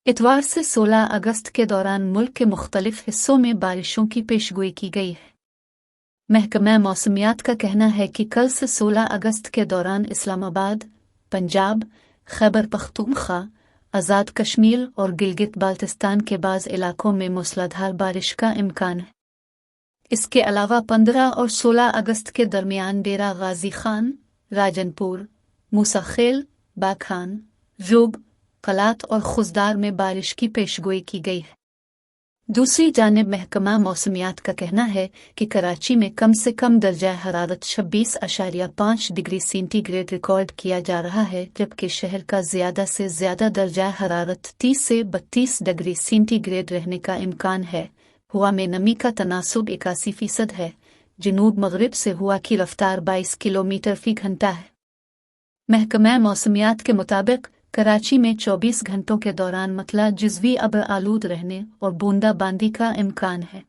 اتوار سے 16 اگست کے دوران ملک کے مختلف حصوں میں بارشوں کی پیشگوئی کی گئی ہے۔ محکمہ موسمیات کا کہنا ہے کہ کل سے 16 اگست کے دوران اسلام آباد، پنجاب، خیبر پختونخوا، آزاد کشمیر اور گلگت بلتستان کے بعض علاقوں میں موسلادھار بارش کا امکان ہے۔ اس کے علاوہ 15 اور 16 اگست کے درمیان ڈیرہ غازی خان، راجن پور، موسیٰ خیل، باکھان، جوگ، قلات اور خزدار میں بارش کی پیشگوئی کی گئی ہے۔ دوسری جانب محکمہ موسمیات کا کہنا ہے کہ کراچی میں کم سے کم درجہ حرارت 26.5 ڈگری سینٹی گریڈ ریکارڈ کیا جا رہا ہے، جبکہ شہر کا زیادہ سے زیادہ درجہ حرارت 30 سے 32 ڈگری سینٹی گریڈ رہنے کا امکان ہے۔ ہوا میں نمی کا تناسب 81% ہے۔ جنوب مغرب سے ہوا کی رفتار 22 کلومیٹر فی گھنٹہ ہے۔ محکمہ موسمیات کے مطابق کراچی میں 24 گھنٹوں کے دوران مطلع جزوی ابر آلود رہنے اور بوندا باندی کا امکان ہے۔